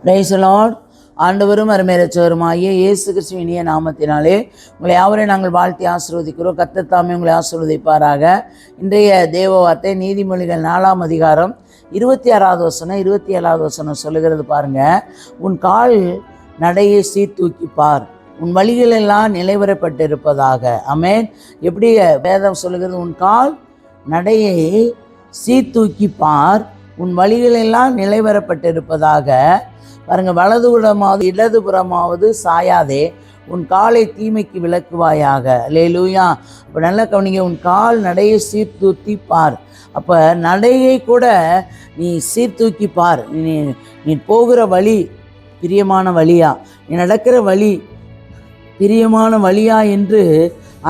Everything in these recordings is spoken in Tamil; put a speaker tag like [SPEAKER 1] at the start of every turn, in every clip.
[SPEAKER 1] Praise the Lord. ஆண்டவரும் அருமையரட்சகருமாகிய இயேசு கிறிஸ்துவின் இனிய நாமத்தினாலே உங்களை யாவரையும் நாங்கள் வாழ்த்தி ஆசீர்வதிக்கிறோம். கர்த்தர் தாமே உங்களை ஆசீர்வதிப்பாராக. இன்றைய தேவ வார்த்தை நீதிமொழிகள் 4ஆம் அதிகாரம் 26வது வசனம் 27வது வசனம் சொல்லுகிறது பாருங்க. உன் கால் நடையை சீர்தூக்கி பார், உன் வழிகள் எல்லாம் நிலைவரப்பட்டிருப்பதாக. ஆமென். எப்படி வேதம் சொல்லுகிறது? உன் கால் நடையை சீர்தூக்கி பார், உன் வழிகள் எல்லாம் நிலைவரப்பட்டிருப்பதாக. பாருங்க, வலதுபுறமாவது இடதுபுறமாவது சாயாதே, உன் காலை தீமைக்கு விலக்குவாயாக. அல்லேலூயா. அப்போ நல்லா கவனிங்க, உன் கால் நடையை சீர்தூக்கி பார். அப்போ நடையை கூட நீ சீர்தூக்கி பார். நீ போகிற வழி பிரியமான வழியா, நீ நடக்கிற வழி பிரியமான வழியா என்று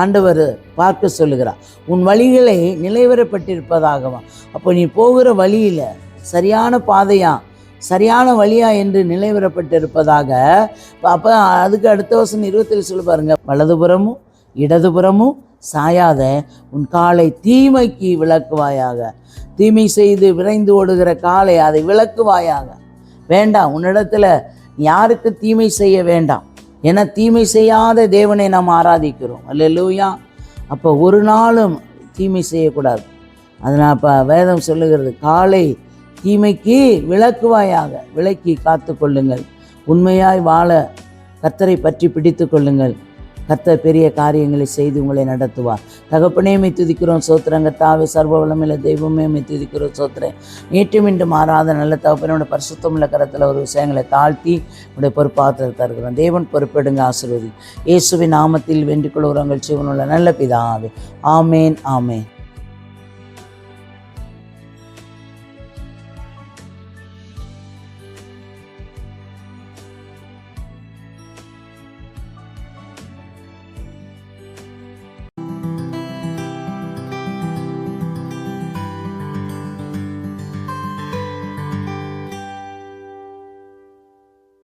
[SPEAKER 1] ஆண்டவர் பார்க்க சொல்லுகிறார். உன் வழிகளை நிலைவரப்பட்டிருப்பதாகவா. அப்போ நீ போகிற வழியில் சரியான பாதையா, சரியான வழியா என்று நிலைவரப்பட்டிருப்பதாக. அப்போ அதுக்கு அடுத்த வசனம் 20 சொல்லி பாருங்க. வலதுபுறமும் இடதுபுறமும் சாயாத உன் காலை தீமைக்கு விலக்குவாயாக. தீமை செய்து விரைந்து ஓடுகிற காலை அதை விலக்குவாயாக. வேண்டாம், உன்னிடத்துல யாருக்கு தீமை செய்ய வேண்டாம். ஏன்னா தீமை செய்யாத தேவனை நாம் ஆராதிக்கிறோம். அல்லேலூயா. அப்போ ஒரு நாளும் தீமை செய்யக்கூடாது. அதனால் அப்போ வேதம் சொல்லுகிறது, காலை தீமைக்கு விலக்குவாயாக. விலக்கி காத்து கொள்ளுங்கள். உண்மையாய் வாழ கர்த்தரை பற்றி பிடித்து கொள்ளுங்கள். கர்த்தர் பெரிய காரியங்களை செய்து உங்களை நடத்துவார். தகப்பனே மை துதிக்கிறோம், சோத்திரம். கர்த்தாவே சர்வ வல்லமையுள்ள தெய்வமே மை துதிக்கிறோம், சோத்திரம். நேற்று மீண்டும் மாறாத நல்ல தகப்பனோட பரிசுத்தமுள்ள கரத்தில் ஒரு விஷயங்களை தாழ்த்தி உடைய பொறுப்பாக தருகிறோம். தேவன் பொறுப்பெடுங்க, ஆசீர்வதி. இயேசுவின் நாமத்தில் வென்று கொள்கிறவங்கள் ஜீவனுள்ள நல்ல பிதாவே. ஆமேன், ஆமேன்.